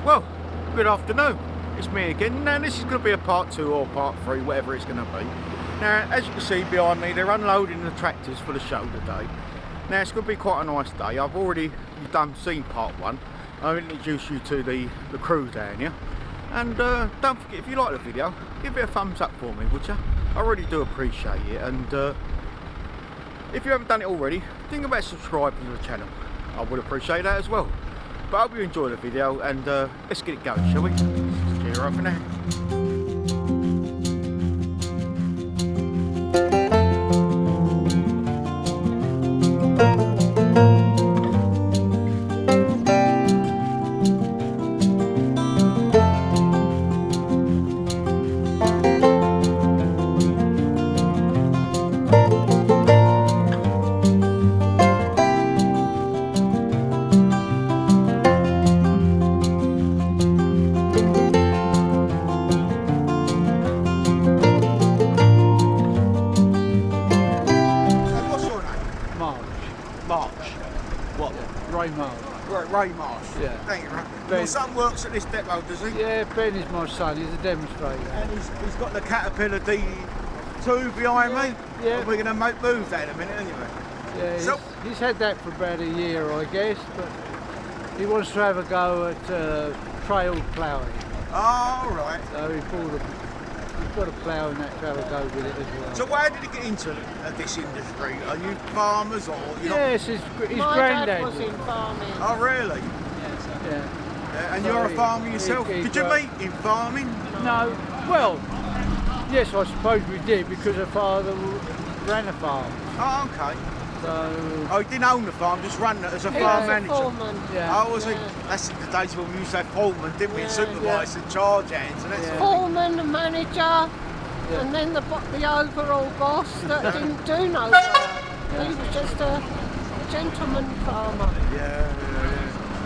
Well, good afternoon. It's me again. Now this is going to be a part 2 or part 3, whatever it's going to be. Now, as you can see behind me, they're unloading the tractors for the show today. Now it's going to be quite a nice day. I've already seen part 1. I'll introduce you to the crew down here. And don't forget, if you like the video, give it a thumbs up for me, would you? I really do appreciate it. And if you haven't done it already, think about subscribing to the channel. I would appreciate that as well. But I hope you enjoy the video, and let's get it going, shall we? Cheer up for now. Ray Marsh. Yeah. Thank you, Ray. Your son works at this depot, does he? Yeah, Ben is my son. He's a demonstrator. And he's got the Caterpillar D2 behind me. Yeah. And we're going to move that in a minute, anyway. Yeah, So, he's had that for about a year, I guess, but he wants to have a go at trail ploughing. oh, right. So he's got a plough and that to have a go with it as well. So where did he get into this industry? Are you farmers or you're not? Yes, his My granddad dad was in farming. Oh, really? Yeah. Yeah, and So you're a he- farmer yourself. he Did you grew- meet in farming? No, well, yes, I suppose we did because her father ran a farm. Oh, okay. So, Oh, he didn't own the farm, just ran it as a He farm was a manager. foreman. yeah. Oh, was he? Yeah. That's the days when we used to have foremen, didn't we? Yeah, Supervisors, charge hands, and that sort of thing. Foreman, the manager, and then the overall boss that didn't do no work. He was just a gentleman farmer. Yeah.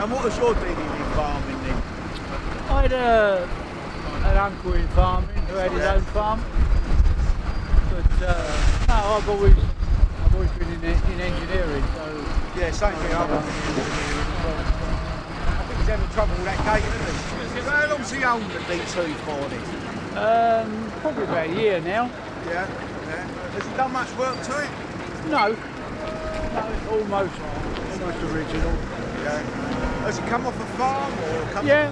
And what was your dealing in farming then? I had an uncle in farming who had his own farm, but no, I've always been in engineering. So Yeah, same thing. I think he's having trouble with that gate, isn't he? So how long's he owned the D2 for then? probably about a year now. Yeah. Has he done much work to it? No, it's almost original. Yeah. Has he come off a farm or come? Yeah.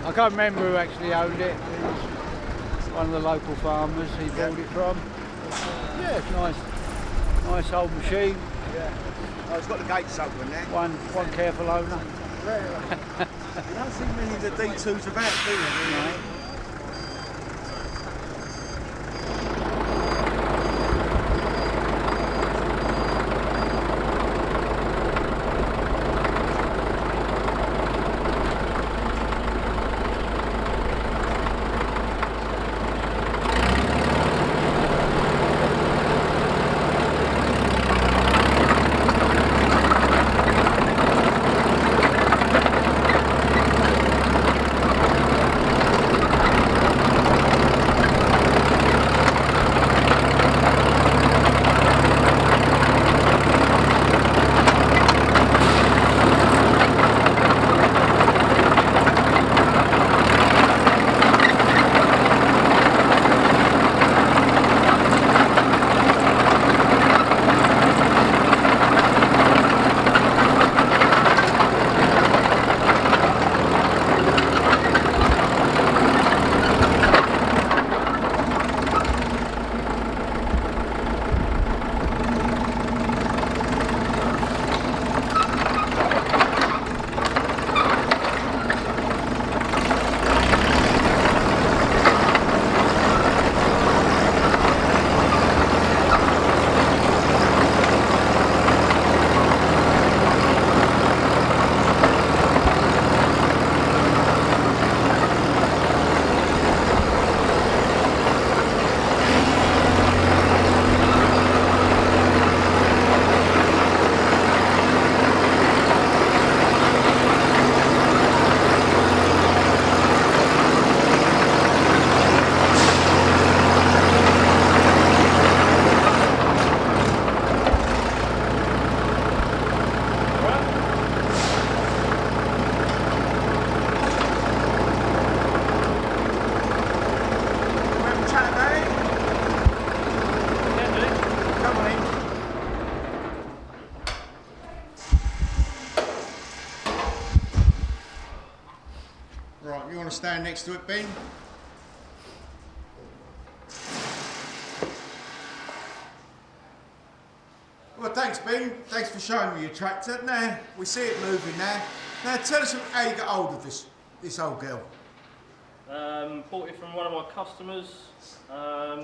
I can't remember who actually owned it. It was one of the local farmers he bought it from. Yeah, it's nice old machine. Yeah. Oh, he's got the gates open there. One careful owner. You don't see many of the D2s about, do you? No. Right, you want to stand next to it, Ben? Well, thanks, Ben. Thanks for showing me your tractor. Now, we see it moving now. Now, tell us how you got hold of this old girl. Bought it from one of my customers. Yeah, a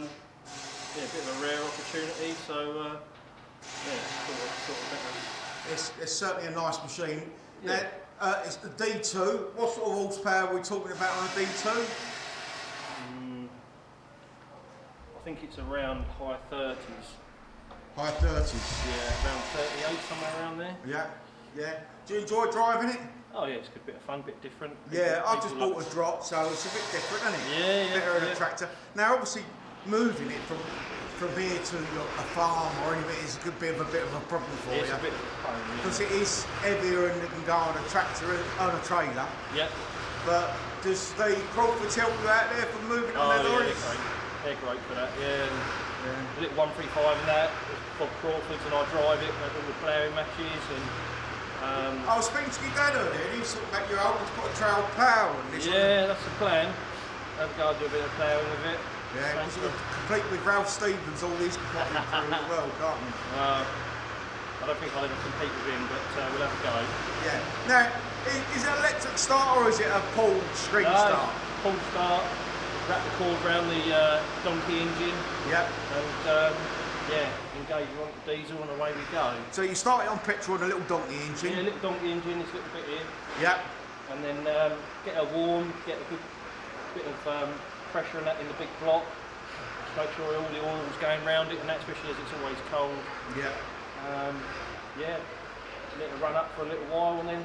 bit of a rare opportunity, so yeah, sort of better. It's certainly a nice machine. Yeah. Now, it's the D2. What sort of horsepower are we talking about on a D2? I think it's around high 30s. High 30s. Yeah, around 38, somewhere around there. Yeah, yeah. Do you enjoy driving it? Oh yeah, it's a good bit of fun, bit different. Yeah, I've just People bought a drop, so it's a bit different, isn't it? Yeah, Better than yeah. a tractor. Now, obviously, moving it from here to a farm or anything is a bit of a problem for It's you. a bit of a pain, yeah. Because it is heavier and it can go on a tractor, on a trailer. Yeah. But does the Crawfords help you out there for moving on Oh their yeah, lorries? they're great for that, yeah. And the little 135 and that, it's Bob Crawford's and I drive it, make all the ploughing matches and I was speaking to your dad earlier and he was talking about your old put a trail plough and this yeah, that's the plan. Have a go and do a bit of ploughing with it. one. Yeah, because we're complete with Ralph Stevens, all these can pop in through as well, can't we? I don't think I'll ever compete with him, but we'll have a go. Yeah. Now, is it electric start or is it a pull string start? Pull start, wrap the cord around the donkey engine, Yeah. and yeah, engage on the diesel and away we go. So you start it on petrol and a little donkey engine. Yeah, a little donkey engine, this little bit here, Yeah. and then get her warm, get a good bit of pressure in that in the big block. Just make sure all the oil's going round it, and that especially as it's always cold. Yeah. Yeah, let it run up for a little while, and then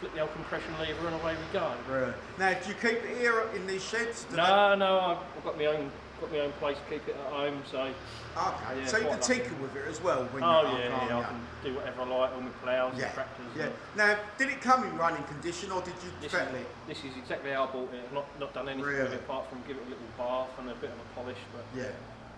flip the old compression lever, and away we go. Right. Now, do you keep it here in these sheds? Do No, I've got my own place to keep it at home, so. they- Okay. Yeah, So you can quite lucky. tinker with it as well when Oh you're yeah, can't I you? can do whatever I like on my ploughs Yeah. and tractors. Yeah. and Now, did it come in running condition or did you This fettle it? this is exactly how I bought it. I've not done anything with Really? it apart from give it a little bath and a bit of a polish. But Yeah.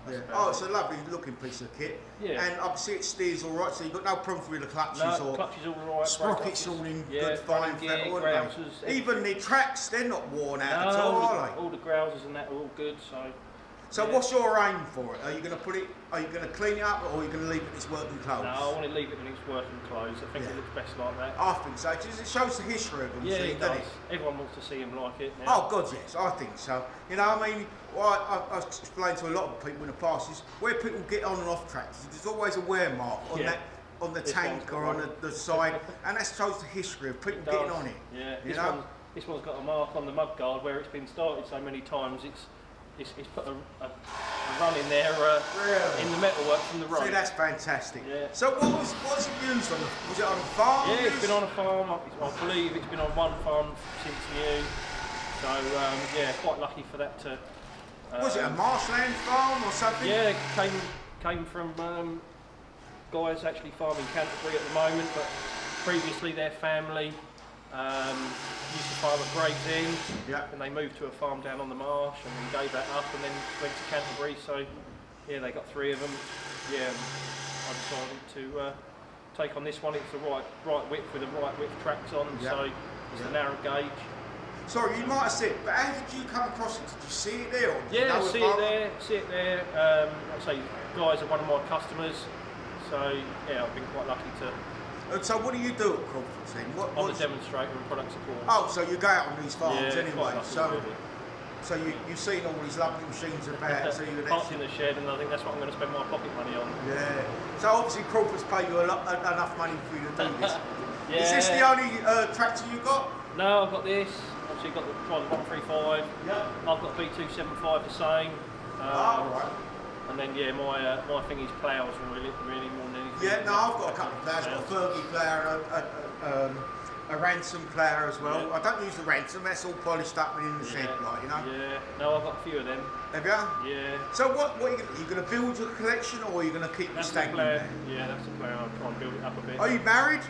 Yeah. about Oh, it. it's a lovely looking piece of kit. Yeah. And obviously it steers all right, so you've got no problems with the clutches no, or clutch is all right. sprockets brake all in clutches, good fine running gear, fettle, aren't grousers, they? Even the tracks, they're not worn out at no, all, are they? all the grousers and that are all good. So yeah. What's your aim for it? Are you going to clean it up or are you going to leave it in its working clothes? no, I want to leave it in its working clothes. I think Yeah. it looks best like that. I think so. It shows the history of them, Yeah, see, it doesn't does. it? Everyone wants to see him like it now. Oh God, yes, I think so. You know, I mean, I've explained to a lot of people in the past is where people get on and off tractors. There's always a wear mark on Yeah. that, on the This tank one's got or on one. the side, and that shows the history of people It getting does. on it. Yeah, You this one's got a mark on the mudguard where it's been started so many times. It's put a run in there Really? in the metalwork from the road. See, that's fantastic. Yeah. So what was it used on? Was it on a farm? Yeah, it's been on a farm. I believe it's been on one farm since new. So yeah, quite lucky for that to. Was it a marshland farm or something? Yeah, came from guys actually farming Canterbury at the moment, but previously their family used to farm at Gravesend, Yeah. and they moved to a farm down on the marsh, and then gave that up, and then went to Canterbury. So yeah, they got 3 of them. Yeah, and I decided to take on this one. It's the right width with the right width tracks on, Yeah. so it's a narrow gauge. Sorry, you might have said, but how did you come across it? Did you see it there? Or did you Yeah, know the see farm? it there. Like I say, guys are one of my customers, so yeah, I've been quite lucky to. And so what do you do at Crawford's then? I'm the what's- demonstrator and product support. Oh, so you go out on these farms yeah, anyway. quite lucky, So, really. so you've seen all these lovely machines about. So you Parked in the shed, and I think that's what I'm going to spend my pocket money on. yeah. So obviously Crawford's pay you enough money for you to do this. Yeah. Is this the only tractor you got? No, I've got this. Obviously, got the 135. Yeah. I've got B275 the same. Oh, right. And then yeah, my thing is ploughs really more than anything. Yeah, no, I've got a couple of ploughs. I've got a Fergie plough and a Ransom plough as well. Yeah. I don't use the Ransom, that's all polished up and in the shed, like, you know. Yeah. No, I've got a few of them. Have you? Yeah. So what are you going to build your collection or are you going to keep it That's the stagnant plough. there? Yeah, that's the plough. I'll try and build it up a bit. Are you married?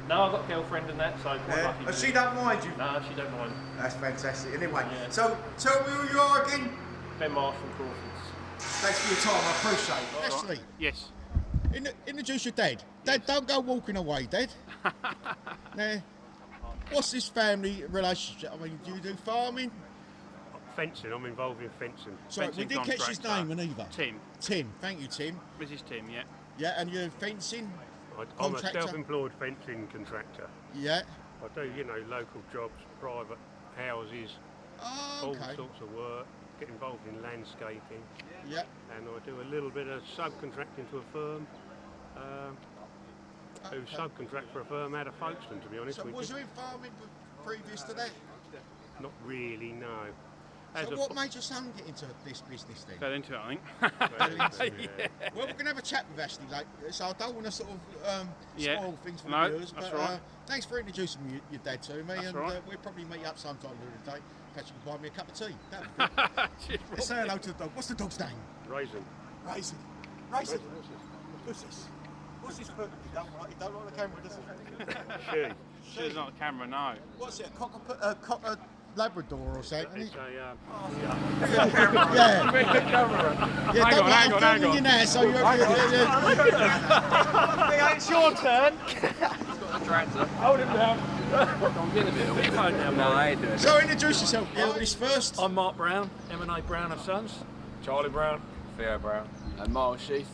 No, I've got a girlfriend and that, so quite Yeah. lucky. And she don't mind you? No, she don't mind. That's fantastic. Anyway, Yeah. so tell me who you are again. Ben Marsh from Crawford's. Thanks for your time, I appreciate it. Ashley, Yes. introduce your dad. Dad, don't go walking away, Dad. Now, What's this family relationship? I mean, do you do farming? Fencing, I'm involved in fencing. Sorry, we Fencing didn't catch his contractor. name either. Tim. Tim, thank you, Tim. Mrs. Tim, yeah. Yeah, and you're fencing? I'm a Contractor? self-employed fencing contractor. Yeah. I do, local jobs, private houses, Oh, all okay. sorts of work, get involved in landscaping, Yeah. and I do a little bit of subcontracting to a firm who Okay. subcontract for a firm out of Folkestone, to be honest So with was you. you in farming previous to that? Not really, no. So what made your son get into this business then? Fell into it, I think. Yeah. Well, we're going to have a chat with Ashley later, so I don't want to sort of Yeah. spoil things for No, the viewers. that's But right. thanks for introducing your dad to me, That's and right. we'll probably meet up sometime during the day. Perhaps you can buy me a cup of tea. That'd be good. Cheers, Let's say hello to the dog. What's the dog's name? Raisin. Raisin. Raisin. Who's this? What's this foot? You don't like the camera, does it? She. She's not the camera, no. What's it? A Labrador or something? It's isn't it? a Yeah. Yeah, Hang don't on, worry, hang I'm on, hang filming on. you now, so you're. It's your turn. Hold him down. I'm getting a bit of phone down. No, I ain't doing So introduce yourself, Elvis, first. I'm Mark Brown, M&A Brown and Sons. Charlie Brown. Theo Brown. And Miles Sheath.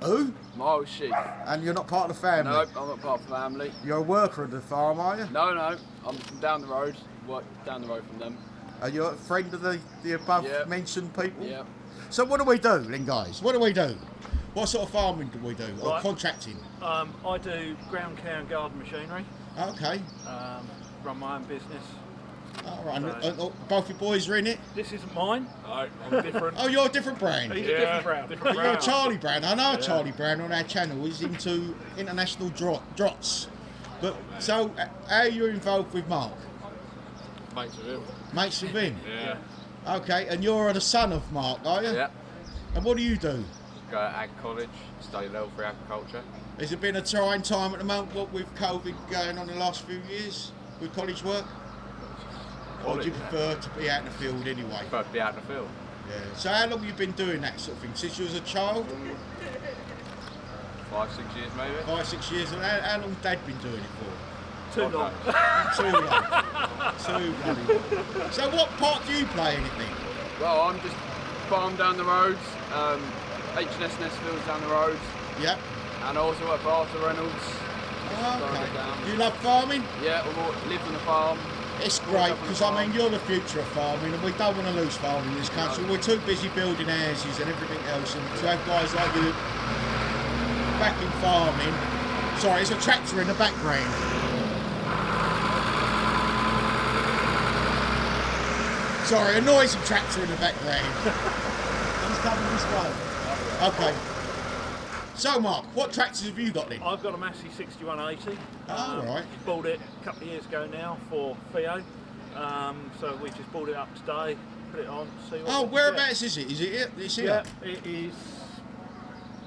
Who? Miles Sheath. And you're not part of the family? No, I'm not part of the family. You're a worker at the farm, are you? No, I'm from down the road. Work down the road from them. Are you a friend of the above Yeah. mentioned people? Yeah. So what do we do then, guys? What do we do? What sort of farming do we do? Or Right. contracting? I do ground care and garden machinery. Okay. Run my own business. All right. No. And both your boys are in it? This isn't mine. No, I'm different. Oh, you're a different brand. He's a different Brown. You're a Charlie Brown. I know Charlie Brown on our channel. He's into international draughts. But so, how are you involved with Mark? Mates with him. Mates with him? Yeah. Okay, and you're the son of Mark, are you? Yeah. And what do you do? Go to Ag College, study level 3 agriculture. Has it been a trying time at the moment, what with COVID going on the last few years with college work? Or do you prefer to be out in the field anyway? Prefer to be out in the field. Yeah. So how long have you been doing that sort of thing? Since you was a child? 5, 6 years maybe. 5, 6 years? And how long has Dad been doing it for? Too long. Too long. Too bloody. So what part do you play in it then? Well, I'm just farm down the roads. H&S Nestfields down the road. Yep. And I also work for Arthur Reynolds. Okay. Do you love farming? Yeah, we live on the farm. It's great because I mean you're the future of farming and we don't want to lose farming in this country. We're too busy building houses and everything else, and to have guys like you back in farming. Sorry, there's a tractor in the background. Sorry, a noisy tractor in the background. He's coming this way. Okay. So Mark, what tractors have you got then? I've got a Massey 6180. Oh, right. Bought it a couple of years ago now for Theo. So we just bought it up today, put it on, see what. Oh, whereabouts is it? Is it here? It's here? Yeah, it is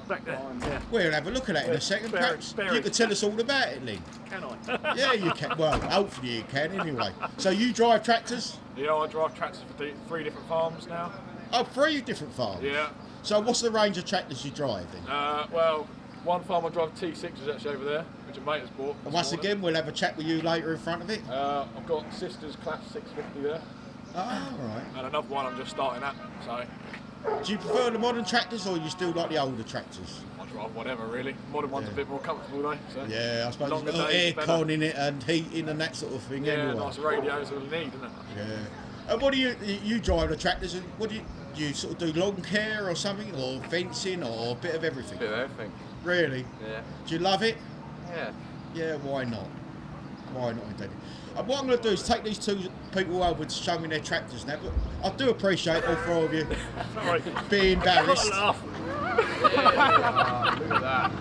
back there. Yeah. We'll have a look at that in a second. Perhaps you could tell us all about it, Lynn. Can I? Yeah, you can. Well, hopefully you can anyway. So you drive tractors? Yeah, I drive tractors for 3 different farms now. Oh, 3 different farms? Yeah. So what's the range of tractors you drive then? Well, one farm I drive T6s actually over there, which a mate has bought. And once again, we'll have a chat with you later in front of it. I've got Sisters Class 650 there, Oh, right. and another one I'm just starting at, so Do you prefer the modern tractors or you still like the older tractors? I drive whatever really. Modern one's a bit more comfortable though, so. Yeah, I suppose Longer it's got days, aircon in it and heating and that sort of thing Yeah, anyway. nice radios all you need, isn't it? Yeah. And what do you drive the tractors and what do you sort of do lawn care or something or fencing or a bit of everything? Bit of everything. Really? Yeah. Do you love it? Yeah. Yeah, why not? Why not indeed? And what I'm going to do is take these 2 people over to show me their tractors now, but I do appreciate all 4 of you Sorry. being embarrassed. Laugh. Look at that.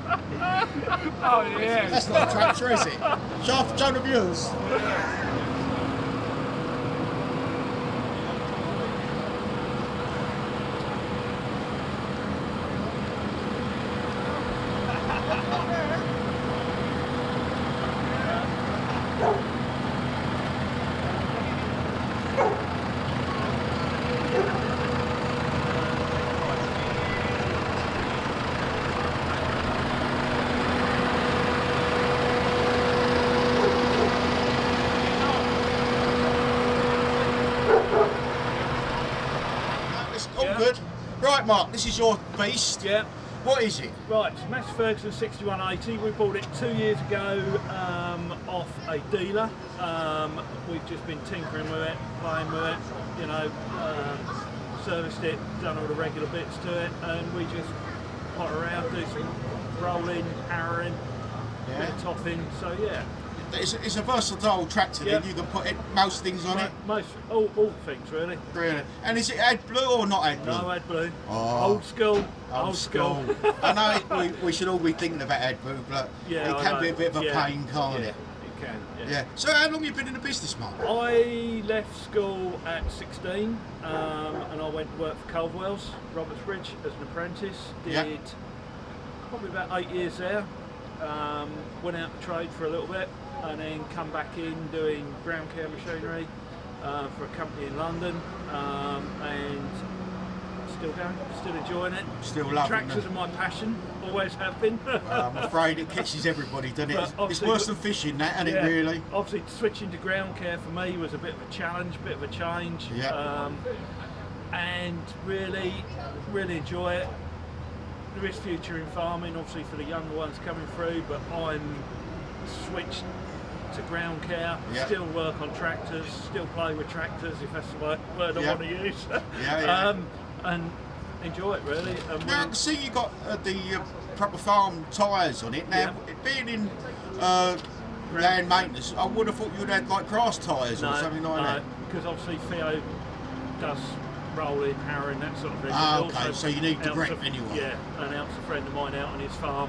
Oh yeah. That's not a tractor, is it? Show the viewers. Right, Mark, this is your beast. Yeah. What is it? Right, it's Massey Ferguson 6180. We bought it 2 years ago off a dealer. We've just been tinkering with it, playing with it, you know, serviced it, done all the regular bits to it, and we just pot around, do some rolling, harrowing, bit of topping, so yeah. It's a versatile tractor, then you can put most things on it. Most, all things really. Really. And is it AdBlue or not AdBlue? No, AdBlue. Oh. Old school. Old school. I know we should all be thinking about AdBlue, but it can be a bit of a pain, can't it? It can. Yeah. So how long have you been in the business, Mark? I left school at 16 and I went to work for Caldwell's, Robertsbridge, as an apprentice. Did probably about 8 years there. Went out to trade for a little bit and then come back in doing ground care machinery for a company in London, and still going, still enjoying it. Still loving Tractors are my passion, always have been. I'm afraid it catches everybody, doesn't it? It's worse than fishing, that, isn't it, really? Obviously, switching to ground care for me was a bit of a challenge, a bit of a change, and really enjoy it. There is future in farming, obviously, for the younger ones coming through, but I'm switched to ground care, still work on tractors, still play with tractors, if that's the word I want to use. And enjoy it really. Now I can see you got the proper farm tyres on it. Now, it being in land maintenance, I would have thought you'd had like grass tyres or something like that. Because obviously Theo does rolling, harrowing, that sort of thing. Okay, so you need the grip anyway. Yeah, and helps a friend of mine out on his farm,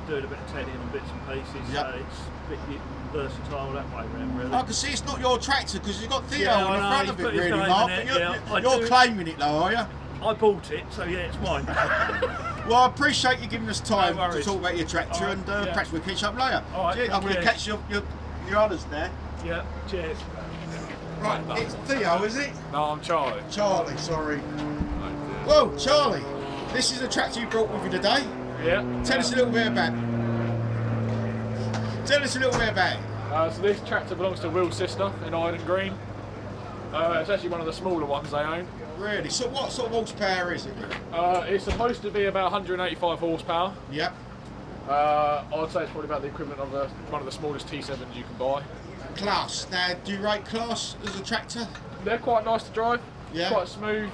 doing a bit of tedding and bits and pieces. So it's a bit versatile that way around, really. I can see it's not your tractor because you've got Theo Yeah, on the I front know, of he's it, put his really, name Mark. in But it, you're claiming it, though, are you? I bought it, so yeah, it's mine. Well, I appreciate you giving us time No to talk about your tractor, and perhaps we'll catch up later. All right, I'm going to catch your others there. Yeah, cheers. Right, it's Theo, is it? No, I'm Charlie. Charlie, sorry. Whoa, Charlie, this is the tractor you brought with you today. Yeah. Tell us a little bit about it. So this tractor belongs to Will's sister in Iden Green. It's actually one of the smaller ones they own. Really? So what sort of horsepower is it? It's supposed to be about 185 horsepower. Yep. I'd say it's probably about the equivalent of one of the smallest T7s you can buy. Class. Now, do you rate Class as a tractor? They're quite nice to drive. Yeah. Quite smooth.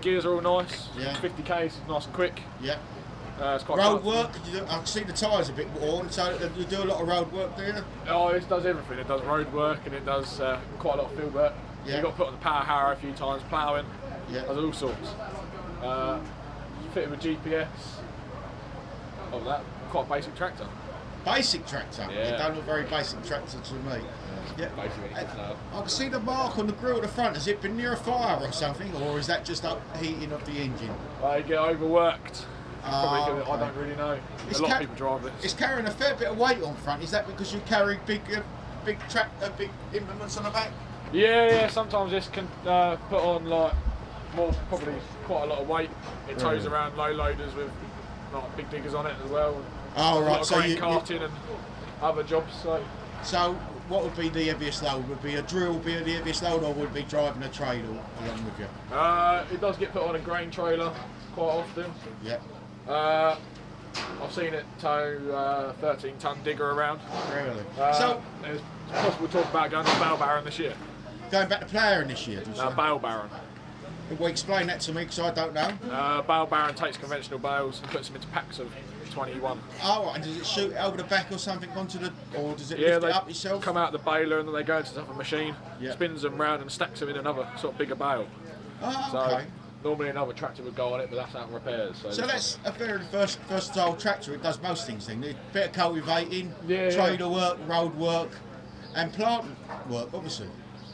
Gears are all nice. Yeah. 50k's nice and quick. Yeah. It's quite road fast. work? I can see the tyres a bit worn, so you do a lot of road work, do you? Oh, it does everything. It does road work and it does quite a lot of field work. Yeah. You've got to put on the power harrow a few times, ploughing, does all sorts. Fitted with GPS. Oh, that quite a basic tractor. Basic tractor? Yeah. It don't look very basic tractor to me. Yeah. Basically, I can see the mark on the grille at the front. Has it been near a fire or something, or is that just up heating of the engine? I get overworked. I Okay. don't really know. It's a lot of people drive this. It's carrying a fair bit of weight on front. Is that because you carry big implements on the back? Yeah. Sometimes this can put on like probably quite a lot of weight. It tows around low loaders with like big diggers on it as well. Oh, A right. lot of So grain carting and other jobs. So what would be the heaviest load? Would be a drill be the heaviest load, or would it be driving a trade along with you? It does get put on a grain trailer quite often. Yeah. I've seen it tow 13-ton digger around. Really? So it's possible to talk about going to Bale Baron this year. Going back to ploughing this year? Bale Baron. Well, explain that to me because I don't know. Bale Baron takes conventional bales and puts them into packs of 21. Oh, and does it shoot it over the back or something onto the, or does it Yeah, lift they it up yourself? come out the baler and then they go into another machine, spins them round and stacks them in another sort of bigger bale. Oh, So okay. normally another tractor would go on it, but that's out of repairs. So that's a very versatile tractor. It does most things then. A bit of cultivating, Yeah, trader work, road work, and plant work, obviously.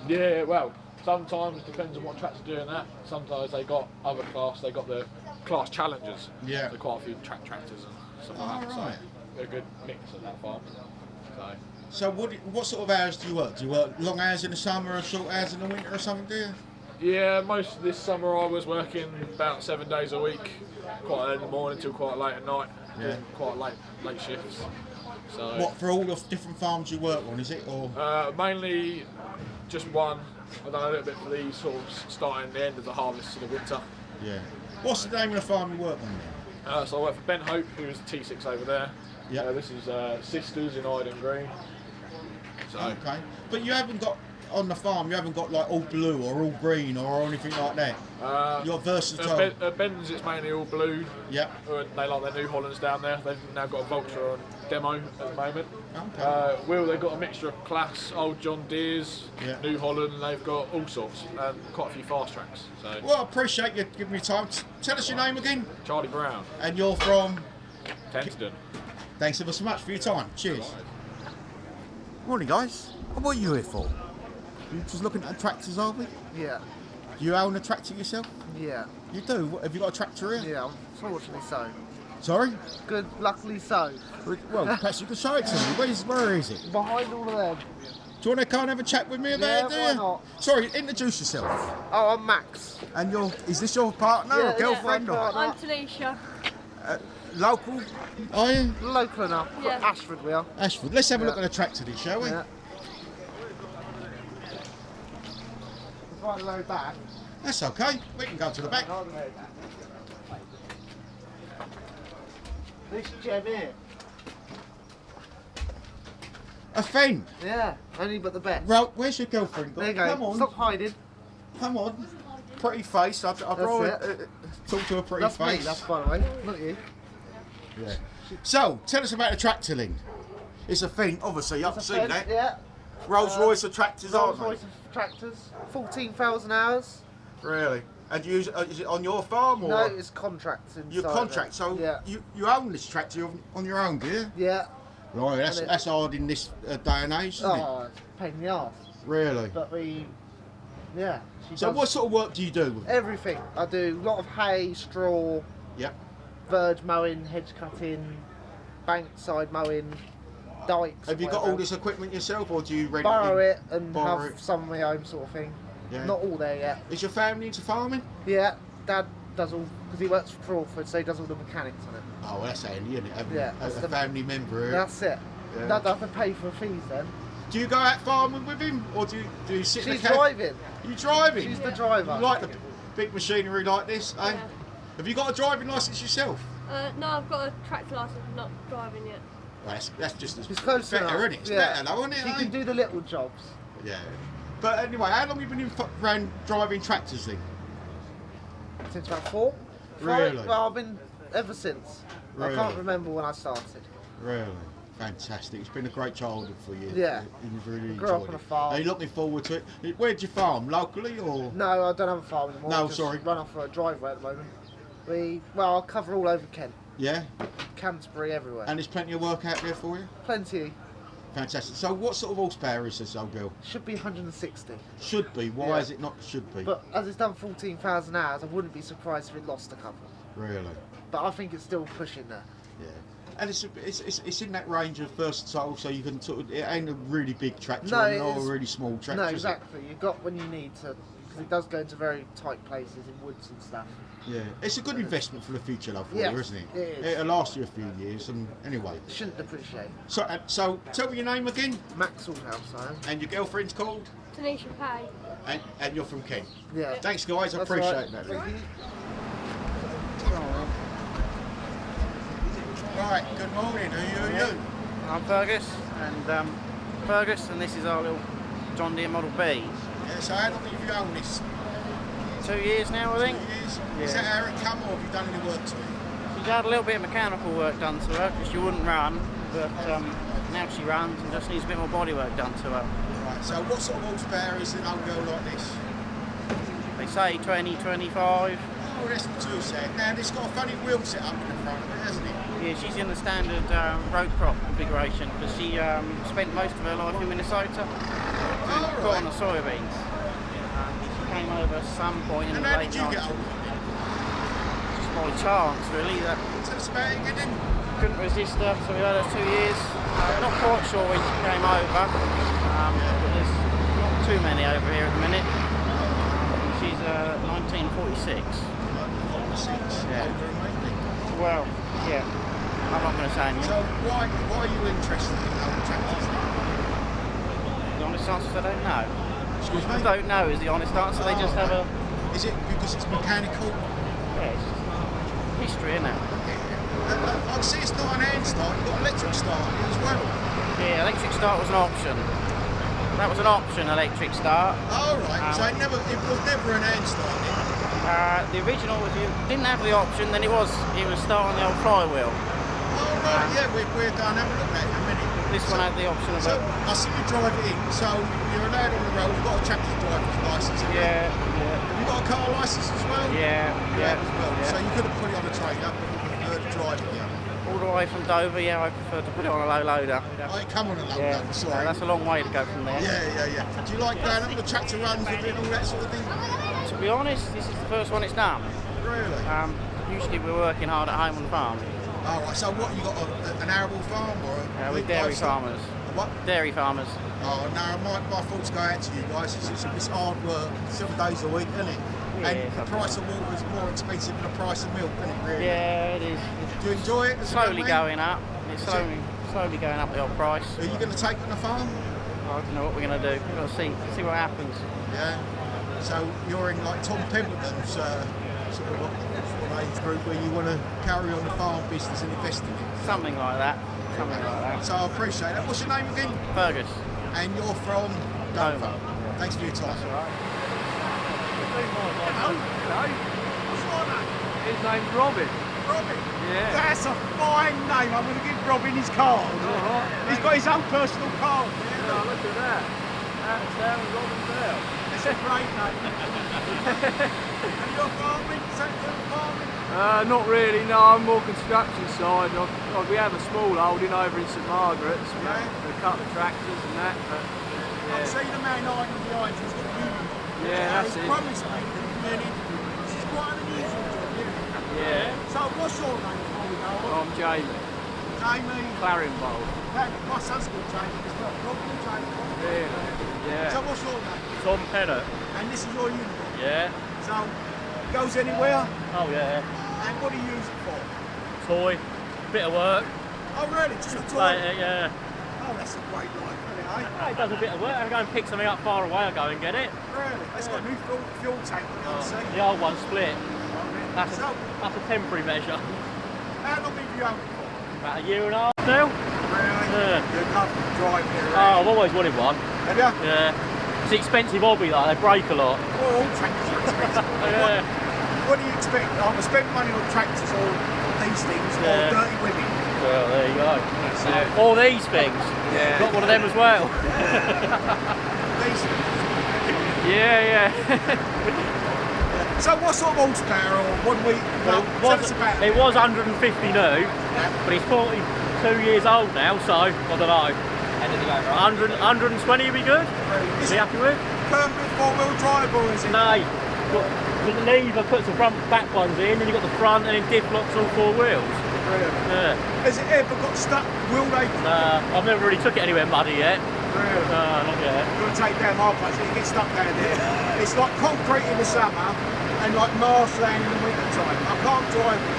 Yeah, well, sometimes depends on what tractor's doing that. Sometimes they got other class, they got the class challengers. Yeah. So quite a few tractors and stuff like that. right. So they're a good mix at that farm. So what sort of hours do you work? Do you work long hours in the summer or short hours in the winter or something, do you? Yeah, most of this summer I was working about 7 days a week, quite early in the morning till quite late at night, doing quite late shifts. So What, for all the different farms you work on, is it? Or mainly just one. I've done a little bit for these sort of starting the end of the harvest to the winter. Yeah. What's the name of the farm you work on? So I work for Ben Hope, who's T6 over there. Yeah. This is Sisters in Iden Green. So, Okay. But you haven't got, on the farm, you haven't got like all blue or all green or anything like that? You're versatile. Ben's, it's mainly all blue. Yeah. They like their New Hollands down there. They've now got a Vulture on demo at the moment. Okay. Will, they've got a mixture of class, old John Deere's, Yeah. New Holland, they've got all sorts, and quite a few fast tracks. So, Well, I appreciate you giving me time. Tell us your name again. Charlie Brown, And you're from? Tenterden. Thanks ever so much for your time. Cheers. Morning, guys. What are you here for? You just looking at tractors, are we? Yeah, Do you own a tractor yourself? yeah, You do? Have you got a tractor here? yeah, unfortunately so. Sorry? Good, luckily so. Well, perhaps you could show it to me. Where is it? Behind all of them. Do you want to come and have a chat with me about Yeah, it, do why you? not? Sorry, introduce yourself. Oh, I'm Max. And is this your partner Yeah, or it's girlfriend? my Or partner. I'm Tanisha. local? Are you? Local enough. Yeah. Ashford we are. Ashford. Let's have a look Yeah. at the tractor then, shall we? Yeah. It's right low back. That's okay. We can go to the back. This gem here. A Fen. Yeah, only but the best. Well, where's your girlfriend? There you go. Come on. Stop hiding. Come on. Pretty face. I've it. talked to a pretty That's face. me, that's by the way, not you. Yeah. So, tell us about the tractor then. It's a Fen, obviously. I've It's a seen Fendt, that. Yeah. Rolls Royce of tractors, aren't Rolls they? Royce of tractors. 14,000 hours. Really? And you use is it on your farm or? No, it's contracts inside. Your contract. So yeah. you own this tractor on your own, do you? Yeah. Right. And it- That's hard in this day and age, isn't it? Oh, it's a pain in the arse. Really. But yeah. She So does what sort of work do you do with it? everything. I do a lot of hay, straw, Yep. verge mowing, hedge cutting, bank side mowing, dikes. Have you got whatever. all this equipment yourself, or do you rent Borrow in? it and Borrow have it. some of my own sort of thing. Yeah. Not all there yet. Is your family into farming? Yeah, Dad does all because he works for Crawford, so he does all the mechanics on it. Oh, well, that's handy, isn't it? Having Yeah, a that's the- family member. That's it. Yeah. Dad have to pay for fees then. Do you go out farming with him, or do you sit in She's the cab? driving. You driving? She's the driver. You like the big machinery like this, eh? Yeah. Have you got a driving licence yourself? No, I've got a tractor license, not driving yet. Well, that's just as She's close better, enough. isn't it? It's Yeah. better, though, isn't it? She eh? can do the little jobs. Yeah. But anyway, how long have you been around driving tractors then? Since about 4. Really? Well, I've been ever since. Really? I can't remember when I started. Really? Fantastic. It's been a great childhood for you. Yeah. You've really Grew up enjoyed on a it. farm. Are you looking forward to it? Where do you farm? Locally or? No, I don't have a farm anymore. No, I just sorry. run off for a driveway at the moment. I'll cover all over Kent, Yeah? Canterbury, everywhere. And there's plenty of work out there for you? Plenty. Fantastic. So what sort of horsepower is this old girl? Should be 160. Should be. Why Yeah. is it not should be? But as it's done 14,000 hours, I wouldn't be surprised if it lost a couple. Really? But I think it's still pushing there. Yeah. And it's in that range of versatile, so you can sort of, it ain't a really big tractor No, and it not a is- really small tractor. No, is it? exactly. You've got when you need to, because it does go into very tight places in woods and stuff. Yeah, it's a good investment for the future, love, for Yes, you, isn't it? it is. It'll last you a few years, and anyway. Shouldn't depreciate. So tell me your name again. Max Allhouse, I am. And your girlfriend's called? Tanisha Pay. And you're from Kent. Yeah. Thanks, guys. I That's appreciate right. that. Thank you. Right. Good morning. Who are you? I'm Fergus, and this is our little John Deere Model B. Yeah. So how long have you owned this? 2 years now, I think. 2 years. Yeah. Is that how it come, or have you done any work to it? She's had a little bit of mechanical work done to her because she wouldn't run, but now she runs and just needs a bit more body work done to her. Right. So what sort of horsepower is an old girl like this? They say 20, 25. Oh, that's not too sad. Now it's got a funny wheel set up in the front of it, hasn't it? Yeah, she's in the standard road crop configuration because she spent most of her life in Minnesota doing crop on the soybeans. She came over some point in And the how late did you get 90s. hold of it? Just by chance, really. That Tell us about it again. couldn't resist her, so we had her 2 years. Not quite sure when she came over, but there's not too many over here at the minute. She's 1946. 46. Yeah. Older than me. Well, yeah. I'm not going to say anything. So why are you interested in old tractors? The honest answer is I don't know. Excuse me? I don't know is the honest answer. They just have a... Is it because it's mechanical? yeah, it's history, isn't it? I can see it's not an hand start, you've got electric start on it as well. Yeah, electric start was an option. That was an option, electric start. Oh right, so it was never an hand start then? The original was, you didn't have the option, then it was start on the old flywheel. Oh right, yeah, we're going to have a look at it in a minute. This one had the option of So I see you drive it in, so you're allowed on the road, you've got a tractor driver's licence. Yeah. Have you got a car licence as well? Yeah. As well. So you could have put it on a trailer, but you prefer to drive it, yeah? All the way from Dover, yeah, I prefer to put it on a low loader. Oh, it come on a low loader, sorry. That's a long way to go from there. Yeah. Do you like going up the tractor runs with it and all that sort of thing? To be honest, this is the first one it's done. Really? Usually we're working hard at home on the farm. Oh, right, so what, you got an arable farm or a with dairy farmers. What? Dairy farmers. Oh no, my thoughts go out to you guys. It's hard work, 7 days a week, isn't it? Yeah, and the price of water is more expensive than the price of milk, isn't it really? Yeah, it is. Do you enjoy it? Slowly going up. It's slowly going up the old price. Are you going to take it on the farm? I don't know what we're going to do. We'll see what happens. Yeah. So you're in like Tom Pemberton's sort of age group where you want to carry on the farm business and invest in it. Something like that. So I appreciate that. What's your name again? Fergus. And you're from Dover. Thanks for your time. That's all right. Hello. What's your name? His name's Robin. Robin? Yeah. That's a fine name. I'm going to give Robin his card. He's got his own personal card. Yeah, look at that. That's down Robin Bell. It's a great name. And you're farming? Farming? Not really, no, I'm more construction side. We have a small holding over in St Margaret's, a couple of tractors and that. But, yeah. I've seen a man hiding behind you, he's got a union. Yeah, that's it. He's promised me that he'd be an interview. This is quite an unusual job, yeah. So what's your name before we go on? I'm Jamie. Jamie? Clarenbold. My son's called Jamie as well. Robin and Jamie. Yeah. So what's your name? Tom Pennant. And this is your uniform? Yeah. So, it goes anywhere? Oh yeah. And what do you use it for? Toy. Bit of work. Oh really? Just a toy? Yeah. Oh, that's a great life, isn't it, eh? It does a bit of work. I go and pick something up far away, I go and get it. Really? It's got a new fuel tank, I see. The old one split. That's So, a temporary measure. how long have you owned it for? About a year and a half now. Really? Yeah. You'd love to drive here. Oh, I've always wanted one. Have you? Yeah. It's an expensive hobby though, they break a lot. Well, all tractors are expensive. Yeah. What do you expect? I'm to spend money on tractors or these things or dirty women? Well, there you go. That's it. All these things. Yeah. Got one of them as well. These things? Yeah. So what sort of horsepower or what do we... tell us about it was 150 new, but he's 42 years old now, so I don't know. 120 would be good. Is he happy with? Permanent four-wheel drive or is it? No. The lever puts the front back ones in, and you've got the front, and then diff locks all 4 wheels. Really? Yeah. Has it ever got stuck? Will they? Nah, I've never really took it anywhere muddy yet. Really? Not yet. You've got to take down my place, it gets stuck down there. It's like concrete in the summer and like marshland in the winter time. I can't drive it.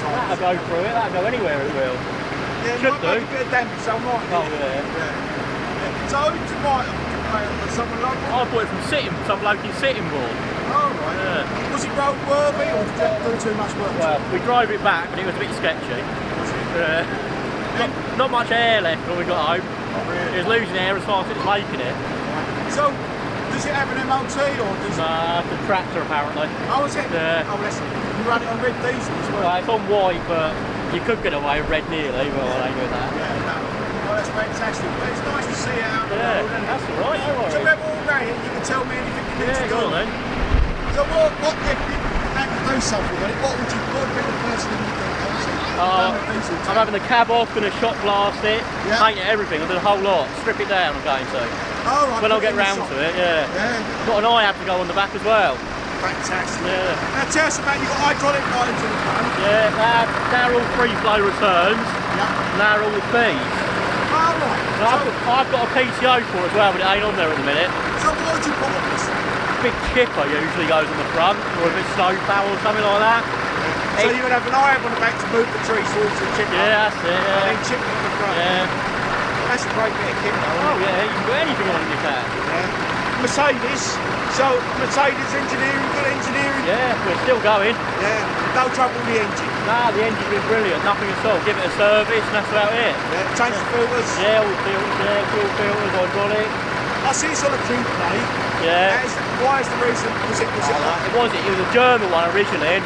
That'll go through it, that'll go anywhere it will. Yeah, Should might do. make a bit of damage, so I might. Oh yeah. So who did you buy it from? Someone local? I bought it from some bloke in Sittingbourne. Oh right. Yeah. Was it roadworthy or did you do too much work? Well, we drove it back, but it was a bit sketchy. Not much air left when we got home. Oh, really? It was losing air as fast as it was making it. So, does it have an MOT or does it... the tractor apparently. Oh, is it? Yeah. Oh, listen, you run it on red diesel as well? Well, it's on white, but you could get away with red nearly, but I ain't doing that. Yeah, no. Well, that's fantastic. But it's nice to see it out the road. That's alright, no worries. So we're all around here, you can tell me anything you need to do. Go on then. So what if you had to do something with it, what would be the first thing you do? I'm having the cab off, going to shot blast it, paint it, everything, I'll do the whole lot, strip it down I'm going to. Oh, right, when I'll get round to it, Got an eye have to go on the back as well. Fantastic. Yeah. Now tell us about, you've got hydraulic lines in the front. Yeah, they're all free flow returns, and they're all with fees. Oh, right. I've got a PTO for it as well, but it ain't on there at the minute. So what would you put on this? Big chipper usually goes on the front, or a big snowplow or something like that. So you would have an eye on the back to move the tree towards the chipper? Yeah, that's it, And then chip it on the front? Yeah. That's a great bit of kit though. Oh yeah, you can do anything on it you can. Yeah. Mercedes, So, Mercedes engineering, good engineering? Yeah, we're still going. Yeah, no trouble with the engine? Nah, the engine's been brilliant, nothing at all. Give it a service and that's about it. Yeah, change the filters? Yeah, all the filters, yeah, fuel filters, hydraulic. I see it's on a crew plate. Yeah. Why is the reason? Was it It was a German one originally.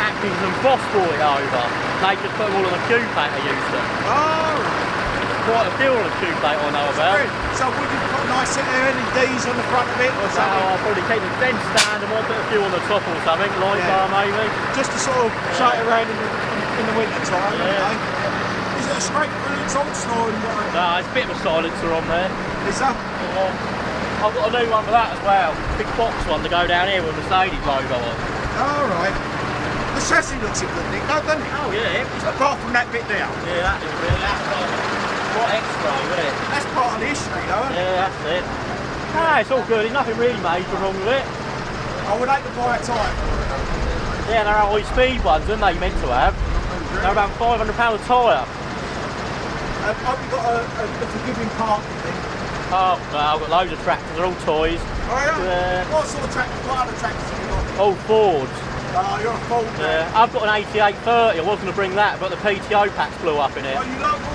Atkins and Voss brought it over. They just put them all on a Q plate they used to. Oh! Quite a few on a Q plate I know about. So would you put a nice set of LEDs on the front of it or So something? I'll probably keep the fence stand and might put a few on the top or something, light bar maybe. Just to sort of show it around in the winter time, Is it a straight through exhaust or what? Nah, it's a bit of a silencer on there. Is that? I've got a new one for that as well. Big box one to go down here with Mercedes logo on. Alright. The chassis looks a good thing, doesn't it? Oh yeah. Apart from that bit there. Yeah, that little bit. That's quite extra, isn't it? That's part of the history though, isn't it? Yeah, that's it. Ah, it's all good. There's nothing really major wrong with it. I would like to buy a tyre. Yeah, they're high speed ones, aren't they? You're meant to have. They're about £500 a tyre. Have you got a forgiving parking thing? Oh, no, I've got loads of tractors. They're all toys. Oh yeah? What sort of tractors? What other tractors have you got? All Fords. Oh, you're a Ford man. Yeah, I've got an 8830. I was going to bring that, but the PTO packs blew up in it. Are you local?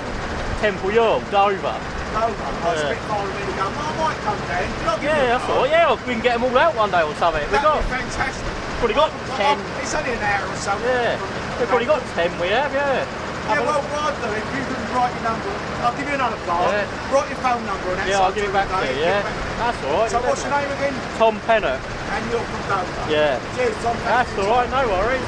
Temple Yule, Dover. Dover? Oh, it's a bit far of me to go. Well, I might come down. Yeah, that's all right. Yeah, we can get them all out one day or something. That'd be fantastic. Probably got 10. It's only an hour or so. Yeah, we've probably got 10 we have, yeah. Yeah, well, what I'd do, if you can write your number, I'll give you another card, write your phone number and that's Yeah, I'll give it back to you, yeah. That's alright. So what's your name again? Tom Pennock. And you're from Dover? Yeah. Cheers, Tom. That's alright, no worries.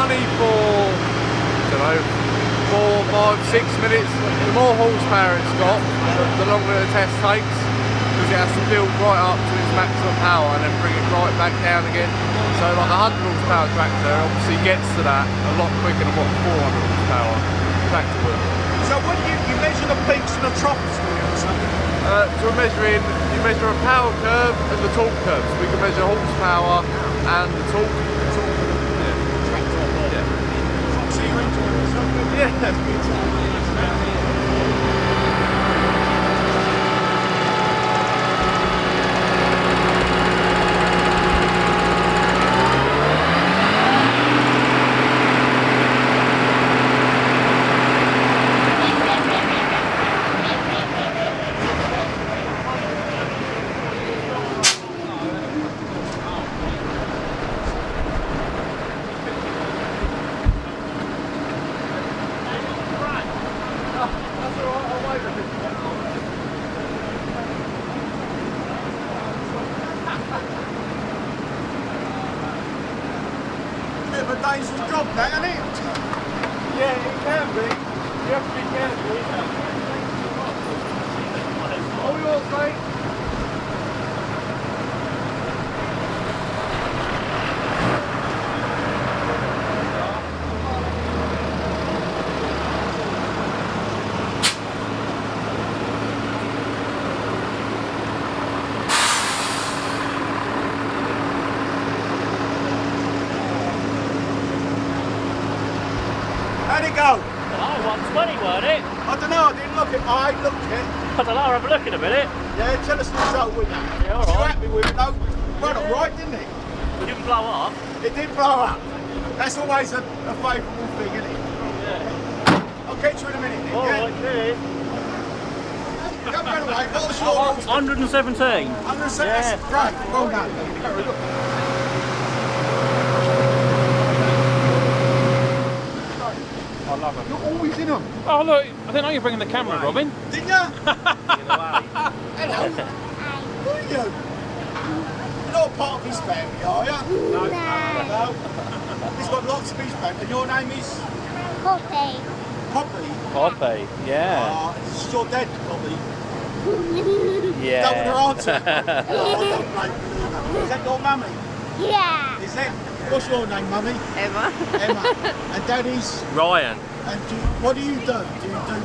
Only for, I don't know, 4, 5, 6 minutes. The more horsepower it's got, the longer the test takes, because it has to build right up to its maximum power and then bring it right back down again. So like a 100 horsepower tractor obviously gets to that a lot quicker than what 400 horsepower tractor will. So when you measure the peaks and the troughs or something? So we're measuring, you measure a power curve and the torque curve. So we can measure horsepower and the torque. Yeah. Bit of a dangerous job, that, isn't it? Yeah, it can be. You have to be careful. All yours, mate. How'd it go? Oh, 120 weren't it? I don't know, I didn't look look at. I ain't looked yet. I don't know, I'll have a look in a minute. Yeah, tell us the result with that. Yeah, all You right. happy with it though? Well, all right, didn't it? It didn't blow up. It did blow up. That's always a favourable thing, isn't it? Yeah. I'll catch you in a minute then, All yeah? right, cheers. Go by the way, what was your 117. 107? Yeah. Great, well done. I love them. You're always in them. Oh look, I didn't know you were bringing the camera, Robin. Didn't you? Hello. Who are you? You're not a part of his family, are you? No. He's got lots of his family. And your name is? Poppy. Poppy? Poppy, yeah. This is your dad, Poppy. Yeah. Don't want to answer. Is that your mummy? Yeah. Is that? What's your name, mummy? Emma. Emma. And daddy's? Ryan. And what do you do? Do you do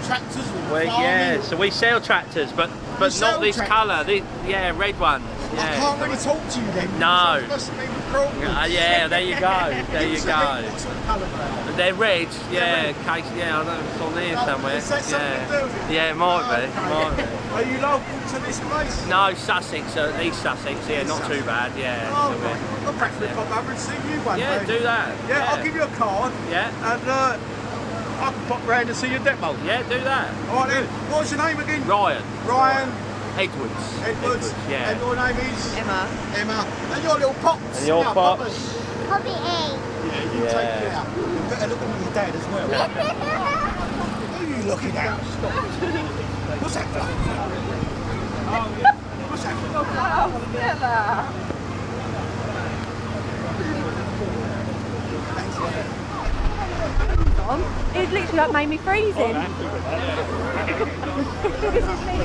tractors with Well, farming? yeah, so we sell tractors, but sell not this tractors? colour. Yeah, red ones. I Yeah. can't really talk to you then. No. You must have been recruited. Yeah, there you go. There you go. What sort of colour are they? They're red. Yeah, case. Yeah, I don't know. It's on there Oh, somewhere. is that something to do with it? Yeah, it might be. Might be. Are you local to this place? No, Sussex, East Sussex. Yeah, not too bad. Yeah. Oh, so we're- right. I'll practically pop over and see you one Yeah, day. do that. Yeah, I'll give you a card. Yeah. And I can pop round and see your depot. Yeah, do that. All right then. What's your name again? Ryan. Ryan Edwards. Edwards. Yeah. And your name is? Emma. Emma. And your little pops. And your Yeah, pops. poppers. Poppy A. Yeah, you Yeah. take it out. You better look at your dad as well. Who are you looking at? What's that for? What's that for? Oh, Stella. It literally like made me freezing. This is me.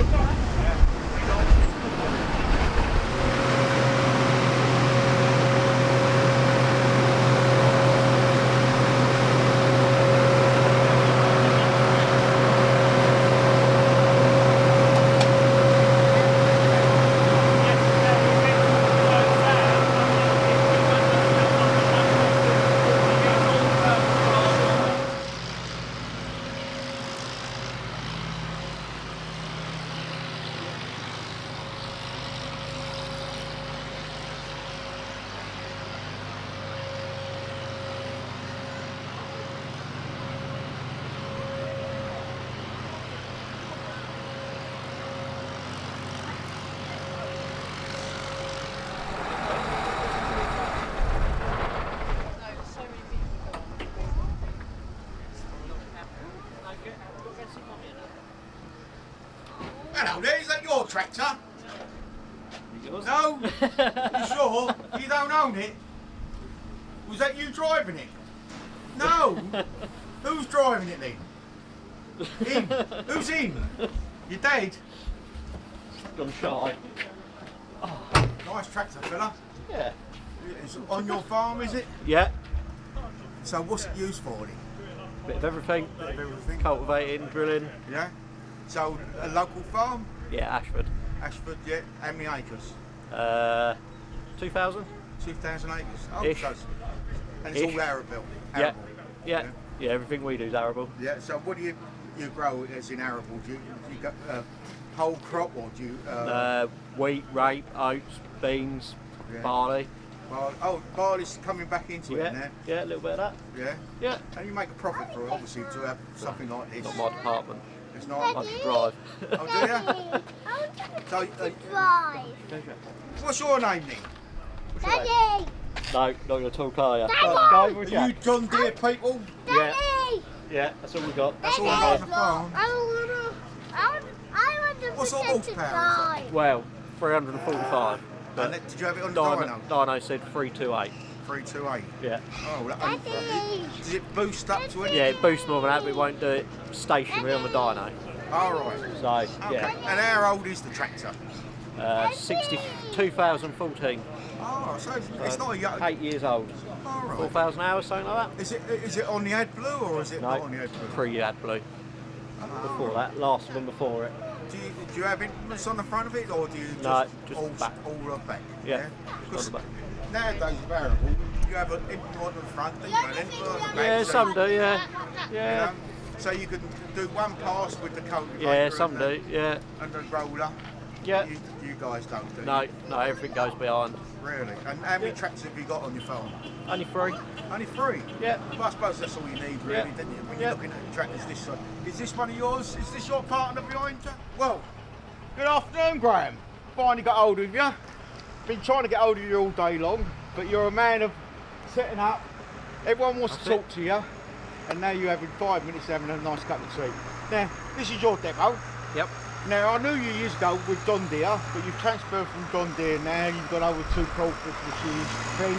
Hello there, is that your tractor? No? You sure? You don't own it? Was that you driving it? No? Who's driving it then? In? Who's in? Your dad? Gone shy. Nice tractor, fella. Yeah. It's on your farm, is it? Yeah. So what's it used for then? Bit of everything. Bit of everything. Cultivating, drilling. Yeah? So a local farm? Yeah, Ashford. Ashford, yeah. How many acres? 2,000. 2,000 acres. Oh, Ish. so and it's Ish. all arable. Yeah. Arable. Yeah. Yeah, everything we do is arable. Yeah. So what do you grow as in arable? Do you got whole crop or do you? Wheat, rape, oats, beans, Yeah. barley. Barley's coming back into it now. Yeah, a little bit of that. Yeah. Yeah. And you make a profit for it, obviously, to have something like this. Not my department. It's not. I just drive. Oh, do you? So, Drive. what's your name then? Daddy. No, not going to talk, are you? Daddy! Go with Are you Jack. John Deere people? Yeah. Daddy. Yeah, that's all we got. That's all we got on the farm. I want to What sort of pretend to horsepower is drive. Well, 345. And did you have it on the dyno? Dyno said 328. 328. Yeah. Oh, Daddy. does it boost up to it? Yeah, it boosts more than that, but it won't do it stationary on the dyno. All right. So, Okay. yeah. And how old is the tractor? 2014. Oh, so it's not a young. 8 years old. All right. 4,000 hours, something like that. Is it on the AdBlue or is it not on the No, AdBlue? pre-AdBlue. Before that, last one before it. Do you have implements on the front of it or do you No, just, just all back. all on back? Yeah, Because on the back. nowadays variable, you have an implement on the front, don't you? An implement on the back. Yeah, so some do, yeah. you Yeah. know, So you can do one pass with the cultivator. Yeah, some do. Yeah. And the roller. Yeah. You guys don't do. No, no, everything goes behind. Really? And how many tractors have you got on your farm? Only 3. Only 3? Yeah. Well, I suppose that's all you need, really, don't you? When you're looking at the tractors this side. Is this one of yours? Is this your partner behind you? Well, good afternoon, Graham. Finally got hold of you. Been trying to get hold of you all day long, but you're a man of setting up. Everyone wants to talk to you, and now you're having 5 minutes having a nice cup of tea. Now, this is your depot. Yep. Now, I knew you years ago with John Deere, but you've transferred from John Deere now. You've got over 2 Crawford machines, Trent,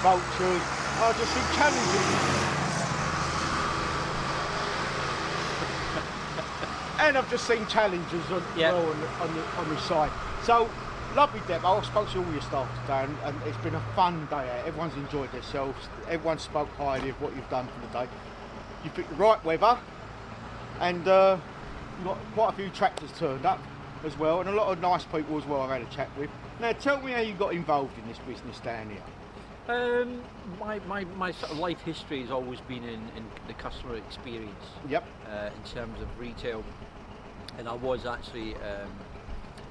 Vultures. I just see challenges. And I've just seen challenges on, on the side. So, lovely depot. I spoke to all your staff today, and it's been a fun day out. Everyone's enjoyed themselves. Everyone spoke highly of what you've done for the day. You picked the right weather, and you've got quite a few tractors turned up as well, and a lot of nice people as well I've had a chat with. Now, tell me how you got involved in this business down here. My sort of life history has always been in the customer experience. Yep. In terms of retail, and I was actually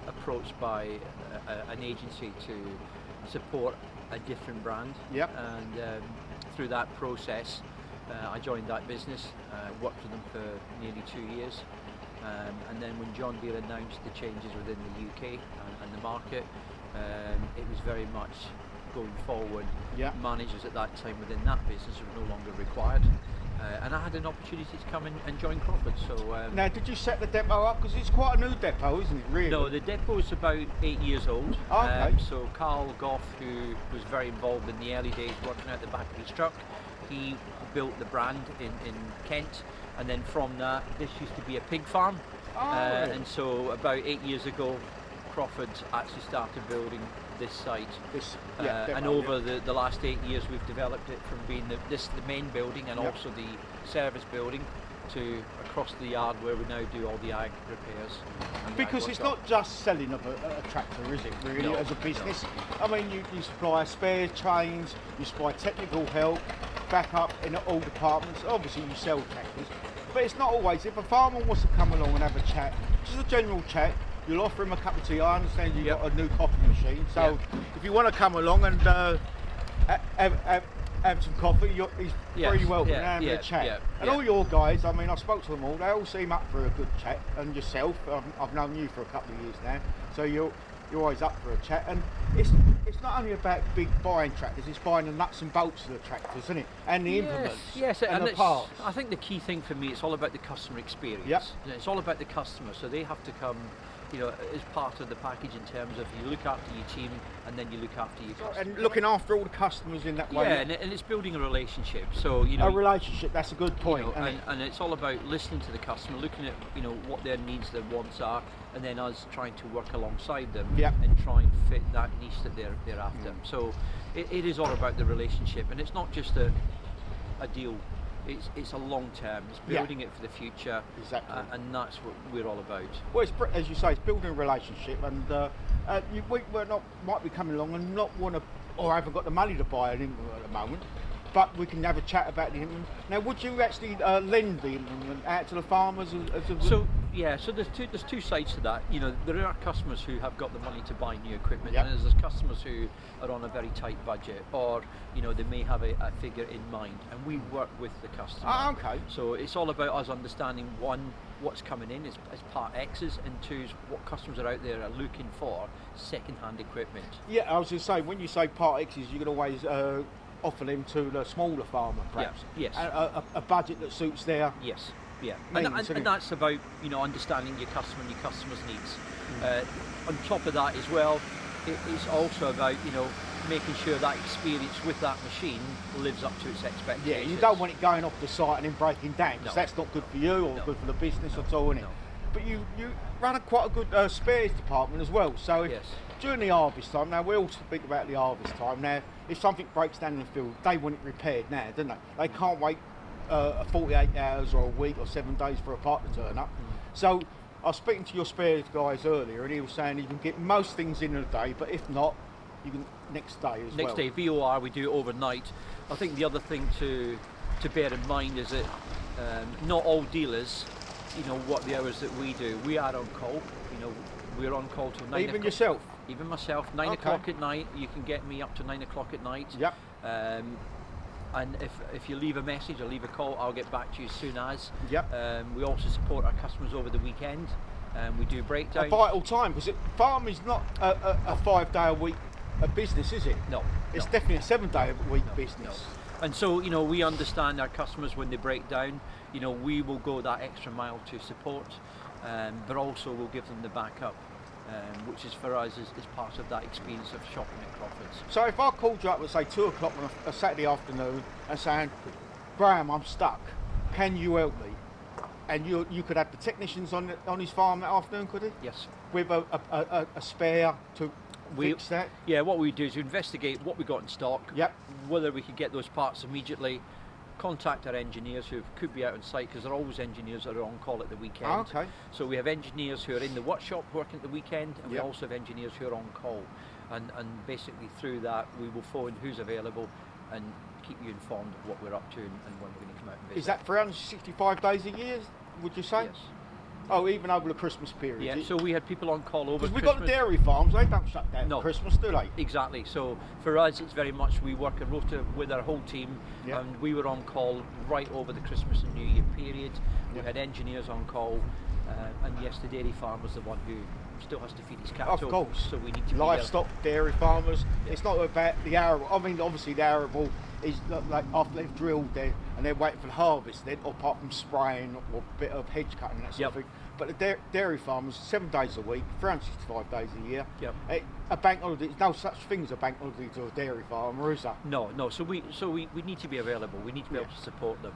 approached by an agency to support a different brand. Yep. And through that process, I joined that business. Worked with them for nearly 2 years. And then when John Deere announced the changes within the UK and the market, it was very much going forward. Managers at that time within that business were no longer required. And I had an opportunity to come in and join Crawford. So now, did you set the depot up? Because it's quite a new depot, isn't it, really? No, the depot is about 8 years old. Okay. So Carl Goff, who was very involved in the early days working out the back of his truck, he built the brand in Kent, and then from that, this used to be a pig farm. Really? And so about 8 years ago, Crawford actually started building this site. And over the last 8 years, we've developed it from being the main building and also the service building to across the yard where we now do all the ag repairs. Because it's not just selling of a tractor, is it, really, No, as a business? I mean, you supply spare chains, you supply technical help, backup in all departments. Obviously, you sell tractors, but it's not always. If a farmer wants to come along and have a chat, just a general chat, you'll offer him a cup of tea. I understand you've got a new coffee machine, so if you want to come along and have some coffee, he's very welcome to have a chat. And all your guys, I mean, I spoke to them all, they all seem up for a good chat, and yourself, I've known you for a couple of years now, so you're always up for a chat. And it's not only about big buying tractors, it's buying the nuts and bolts of the tractors, isn't it? And the implements, and the parts. I think the key thing for me, it's all about the customer experience. It's all about the customer, so they have to come, you know, as part of the package in terms of you look after your team and then you look after your customers. And looking after all the customers in that way. Yeah, and it's building a relationship. So, you know, a relationship, that's a good point. You know, and it's all about listening to the customer, looking at, you know, what their needs, their wants are, and then us trying to work alongside them and try and fit that niche that they're after. So it is all about the relationship, and it's not just a deal. It's a long term. It's building it for the future. Exactly. And that's what we're all about. Well, it's, as you say, it's building a relationship, and we might be coming along and not want to, or haven't got the money to buy an implement at the moment, but we can have a chat about the implement. Now, would you actually lend the implement out to the farmers? So there's two sides to that. You know, there are customers who have got the money to buy new equipment, and there's customers who are on a very tight budget, or you know, they may have a figure in mind, and we work with the customer. Okay. So it's all about us understanding, one, what's coming in as part X's, and two, what customers are out there are looking for second-hand equipment. Yeah, I was going to say, when you say part X's, you can always offer them to the smaller farmer, perhaps. Yes. A budget that suits their. Yes. Yeah, and that's about, you know, understanding your customer and your customer's needs. On top of that as well, it's also about, you know, making sure that experience with that machine lives up to its expectations. Yeah, you don't want it going off the site and then breaking down, because that's not good for you or good for the business at all, isn't it? But you run quite a good spares department as well. So during the harvest time, now we all speak about the harvest time. Now, if something breaks down in the field, they want it repaired now, don't they? They can't wait 48 hours or a week or 7 days for a part to turn up. So I was speaking to your spares guys earlier, and he was saying you can get most things in a day, but if not, you can next day as well. Next day, VOR, we do it overnight. I think the other thing to bear in mind is that Not all dealers, you know, what the hours that we do. We are on call. You know, we're on call till 9 o'clock. Even yourself? Even myself. 9 o'clock at night. You can get me up to 9 o'clock at night. Yep. And if you leave a message or leave a call, I'll get back to you as soon as. Yep. We also support our customers over the weekend. We do breakdowns. A vital time, because farming's not a 5-day-a-week business, is it? No. It's definitely a 7-day-a-week business. And so, you know, we understand our customers when they break down. You know, we will go that extra mile to support, but also we'll give them the backup, which is for us is part of that experience of shopping at Crawford's. So if I called you up at say 2 o'clock on a Saturday afternoon and saying, Graham, I'm stuck, can you help me? And you could have the technicians on his farm that afternoon, could he? Yes. With a spare to fix that? Yeah, what we do is we investigate what we got in stock, yep. Whether we could get those parts immediately, contact our engineers who could be out on site, because there are always engineers that are on call at the weekend. Oh, okay. So we have engineers who are in the workshop working at the weekend, and Yep. we also have engineers who are on call. And basically through that we will phone who's available and keep you informed of what we're up to and when we're going to come out and visit. Is that 365 days a year, would you say? Yes. Oh, even over the Christmas period? Yeah, so we had people on call over Because we've Christmas. got the dairy farms, they don't shut down at Christmas, do they? Exactly. So for us, it's very much we work a rota with our whole team, Yep. and we were on call right over the Christmas and New Year period. We Yep. had engineers on call, and yes, the dairy farm was the one who still has to feed his cattle. Of course. So we need to livestock, dairy farmers. It's not about the arable. I mean, obviously the arable is like after they've drilled there and they're waiting for the harvest then, apart from spraying or a bit of hedge cutting and that sort of thing. But the dairy farmers, 7 days a week, 365 days a year. Yep. A bank holiday, there's no such thing as a bank holiday to a dairy farmer, is there? No. So we need to be available. We need to be able to support them,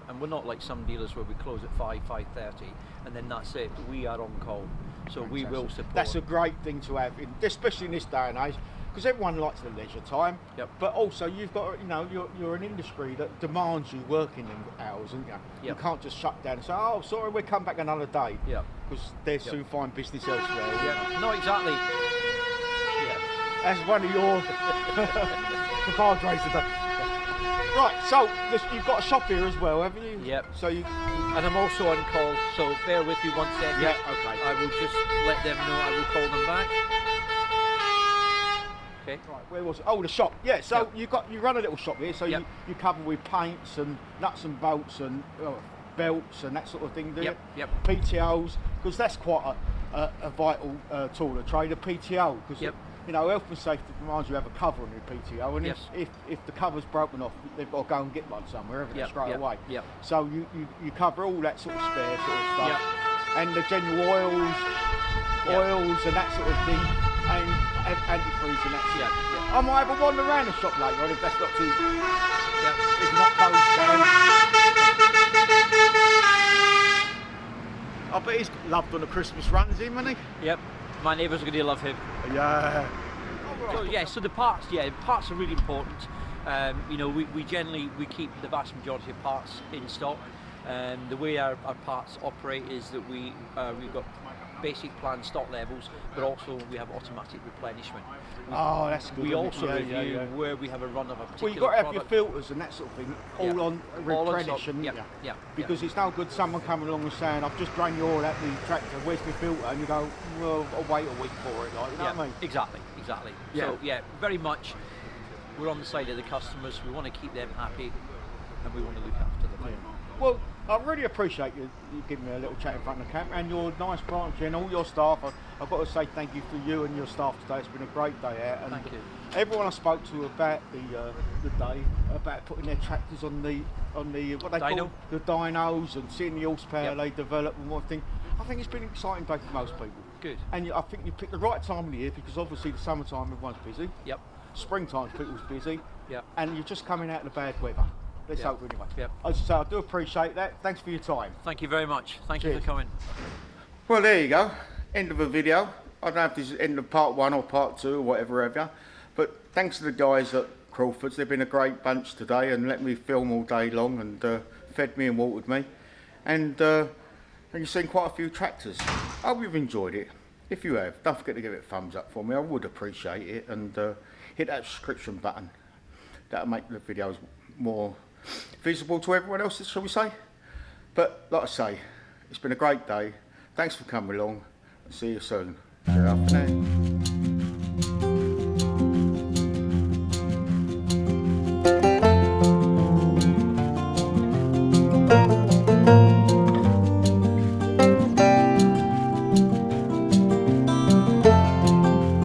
and we're not like some dealers where we close at 5:30, and then that's it. We are on call, so we will support. That's a great thing to have, especially in this day and age, because everyone likes the leisure time. Yep. But also you've got, you know, you're an industry that demands you working hours, aren't you? You Yep. can't just shut down and say, oh, sorry, we'll come back another day. Yeah. Because they'll soon find business elsewhere. Yeah. No, exactly. That's one of your compadres today. Right, so you've got a shop here as well, haven't you? Yep. So you, and I'm also on call, so bear with me 1 second. Yeah, okay. I will just let them know I will call them back. Okay. Right, where was it? Oh, the shop. Yeah, so you run a little shop here, so you cover with paints and nuts and bolts and belts and that sort of thing, do you? Yep. PTOs, because that's quite a vital tool of trade, a PTO, because you know, health and safety demands you have a cover on your PTO, and if the cover's broken off, they've got to go and get one somewhere, haven't they, straight away. Yep. So you cover all that sort of spare sort of stuff, and the general oils and that sort of thing, and antifreeze and that sort of thing. I might have a wander around the shop later on if that's not too, if not closed down. I bet he's loved on the Christmas runs, isn't he? Yep. My neighbours are going to love him. Yeah. So the parts, parts are really important. You know, we generally keep the vast majority of parts in stock. The way our parts operate is that we've got basic planned stock levels, but also we have automatic replenishment. Oh, that's good. We also review where we have a run of a particular Well, you've got to have product. your filters and that sort of thing all on replenish, and because it's no good someone coming along and saying, I've just drained your oil out the tractor, where's my filter? And you go, well, I'll wait a week for it, like, you know what I mean? Exactly. Yeah. So very much we're on the side of the customers. We want to keep them happy, and we want to look after them. Well, I really appreciate you giving me a little chat in front of the camera, and your nice branch and all your staff. I've got to say thank you for you and your staff today. It's been a great day out. And thank you. Everyone I spoke to about the day, about putting their tractors on the what they call the dynos, and seeing the horsepower they develop and what thing. I think it's been an exciting day for most people. Good. And I think you picked the right time of the year, because obviously the summertime everyone's busy. Yep. Springtime people's busy. Yep. And you're just coming out of the bad weather. Let's hope anyway. Yep. As I say, I do appreciate that. Thanks for your time. Thank you very much. Thank you for coming. Well, there you go. End of the video. I don't know if this is end of part 1 or part 2 or whatever have you. But thanks to the guys at Crawford's. They've been a great bunch today and let me film all day long and fed me and watered me. And you've seen quite a few tractors. I hope you've enjoyed it. If you have, don't forget to give it a thumbs up for me. I would appreciate it. And hit that subscription button. That'll make the videos more visible to everyone else, shall we say. But like I say, it's been a great day. Thanks for coming along. See you soon. Ta-ra for now.